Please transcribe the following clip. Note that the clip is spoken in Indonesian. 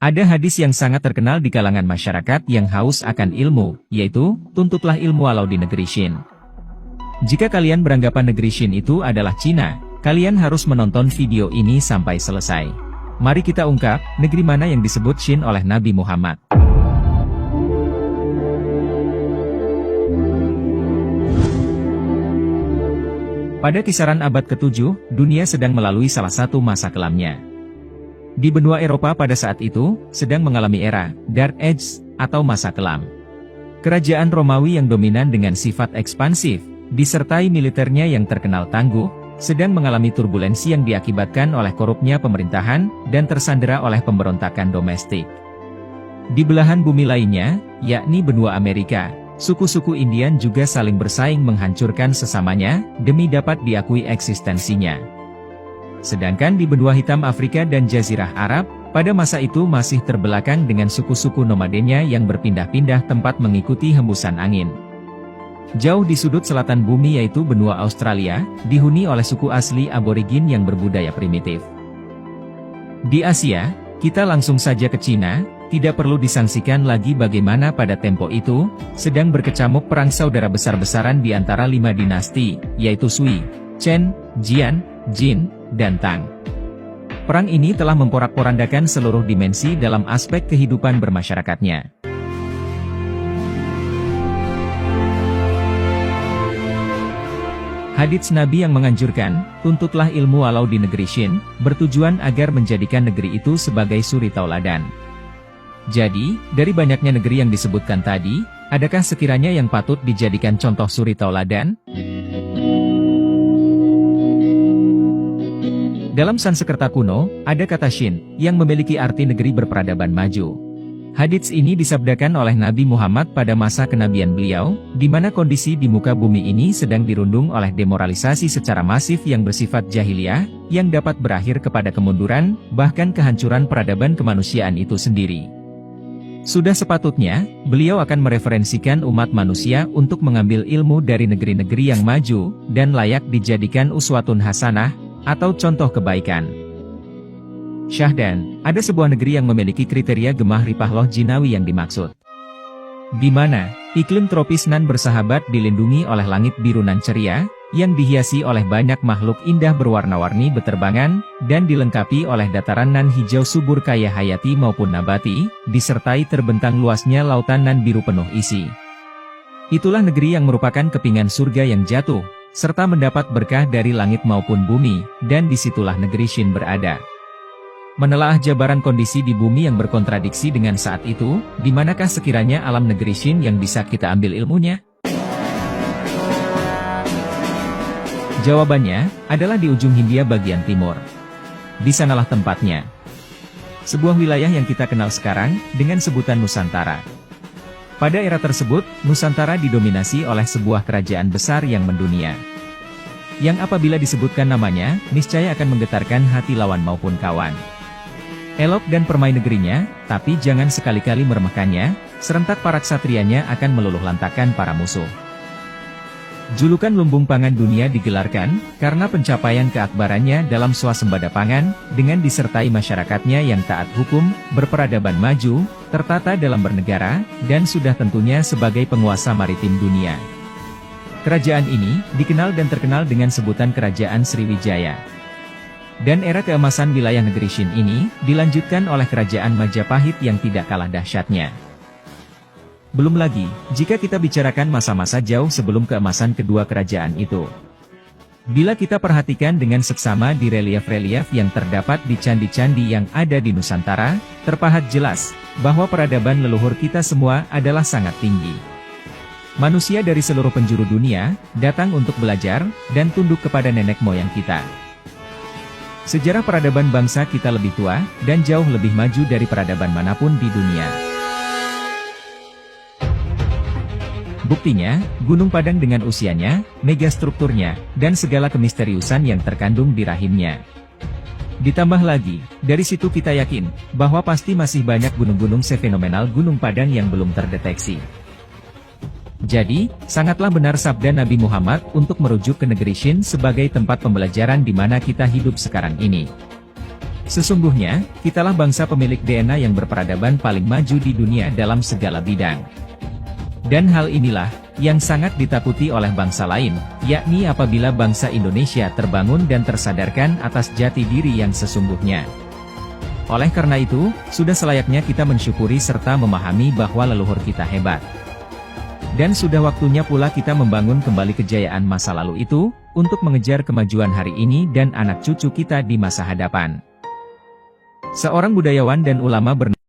Ada hadis yang sangat terkenal di kalangan masyarakat yang haus akan ilmu, yaitu, tuntutlah ilmu walau di negeri Shin. Jika kalian beranggapan negeri Shin itu adalah Cina, kalian harus menonton video ini sampai selesai. Mari kita ungkap, negeri mana yang disebut Shin oleh Nabi Muhammad. Pada kisaran abad ke-7, dunia sedang melalui salah satu masa kelamnya. Di benua Eropa pada saat itu, sedang mengalami era Dark Age, atau masa kelam. Kerajaan Romawi yang dominan dengan sifat ekspansif, disertai militernya yang terkenal tangguh, sedang mengalami turbulensi yang diakibatkan oleh korupnya pemerintahan, dan tersandera oleh pemberontakan domestik. Di belahan bumi lainnya, yakni benua Amerika, suku-suku Indian juga saling bersaing menghancurkan sesamanya, demi dapat diakui eksistensinya. Sedangkan di benua hitam Afrika dan Jazirah Arab, pada masa itu masih terbelakang dengan suku-suku nomadenya yang berpindah-pindah tempat mengikuti hembusan angin. Jauh di sudut selatan bumi yaitu benua Australia, dihuni oleh suku asli aborigin yang berbudaya primitif. Di Asia, kita langsung saja ke Cina, tidak perlu disangsikan lagi bagaimana pada tempo itu, sedang berkecamuk perang saudara besar-besaran di antara 5 dinasti, yaitu Sui, Chen, Jian, Jin, dan Tang. Perang ini telah memporak-porandakan seluruh dimensi dalam aspek kehidupan bermasyarakatnya. Hadits Nabi yang menganjurkan, tuntutlah ilmu walau di negeri Shin, bertujuan agar menjadikan negeri itu sebagai suri tauladan. Jadi, dari banyaknya negeri yang disebutkan tadi, adakah sekiranya yang patut dijadikan contoh suri tauladan? Dalam Sanskerta kuno, ada kata Shin, yang memiliki arti negeri berperadaban maju. Hadits ini disabdakan oleh Nabi Muhammad pada masa kenabian beliau, di mana kondisi di muka bumi ini sedang dirundung oleh demoralisasi secara masif yang bersifat jahiliyah, yang dapat berakhir kepada kemunduran, bahkan kehancuran peradaban kemanusiaan itu sendiri. Sudah sepatutnya, beliau akan mereferensikan umat manusia untuk mengambil ilmu dari negeri-negeri yang maju, dan layak dijadikan uswatun hasanah, atau contoh kebaikan. Syahdan, ada sebuah negeri yang memiliki kriteria gemah ripahloh jinawi yang dimaksud. Di mana, iklim tropis nan bersahabat dilindungi oleh langit biru nan ceria, yang dihiasi oleh banyak makhluk indah berwarna-warni beterbangan, dan dilengkapi oleh dataran nan hijau subur kaya hayati maupun nabati, disertai terbentang luasnya lautan nan biru penuh isi. Itulah negeri yang merupakan kepingan surga yang jatuh, serta mendapat berkah dari langit maupun bumi, dan disitulah negeri Shin berada. Menelaah jabaran kondisi di bumi yang berkontradiksi dengan saat itu, di manakah sekiranya alam negeri Shin yang bisa kita ambil ilmunya? Jawabannya, adalah di ujung Hindia bagian timur. Di sanalah tempatnya. Sebuah wilayah yang kita kenal sekarang, dengan sebutan Nusantara. Pada era tersebut, Nusantara didominasi oleh sebuah kerajaan besar yang mendunia. Yang apabila disebutkan namanya, niscaya akan menggetarkan hati lawan maupun kawan. Elok dan permai negerinya, tapi jangan sekali-kali meremehkannya, serentak para ksatrianya akan meluluh lantakkan para musuh. Julukan lumbung pangan dunia digelarkan, karena pencapaian keakbarannya dalam swasembada pangan, dengan disertai masyarakatnya yang taat hukum, berperadaban maju, tertata dalam bernegara, dan sudah tentunya sebagai penguasa maritim dunia. Kerajaan ini, dikenal dan terkenal dengan sebutan Kerajaan Sriwijaya. Dan era keemasan wilayah negeri Shin ini, dilanjutkan oleh Kerajaan Majapahit yang tidak kalah dahsyatnya. Belum lagi, jika kita bicarakan masa-masa jauh sebelum keemasan kedua kerajaan itu. Bila kita perhatikan dengan seksama di relief-relief yang terdapat di candi-candi yang ada di Nusantara, terpahat jelas, bahwa peradaban leluhur kita semua adalah sangat tinggi. Manusia dari seluruh penjuru dunia, datang untuk belajar, dan tunduk kepada nenek moyang kita. Sejarah peradaban bangsa kita lebih tua, dan jauh lebih maju dari peradaban manapun di dunia. Buktinya, Gunung Padang dengan usianya, megastrukturnya, dan segala kemisteriusan yang terkandung di rahimnya. Ditambah lagi, dari situ kita yakin, bahwa pasti masih banyak gunung-gunung sefenomenal Gunung Padang yang belum terdeteksi. Jadi, sangatlah benar sabda Nabi Muhammad untuk merujuk ke negeri Shin sebagai tempat pembelajaran di mana kita hidup sekarang ini. Sesungguhnya, kitalah bangsa pemilik DNA yang berperadaban paling maju di dunia dalam segala bidang. Dan hal inilah, yang sangat ditakuti oleh bangsa lain, yakni apabila bangsa Indonesia terbangun dan tersadarkan atas jati diri yang sesungguhnya. Oleh karena itu, sudah selayaknya kita mensyukuri serta memahami bahwa leluhur kita hebat. Dan sudah waktunya pula kita membangun kembali kejayaan masa lalu itu, untuk mengejar kemajuan hari ini dan anak cucu kita di masa hadapan. Seorang budayawan dan ulama bernama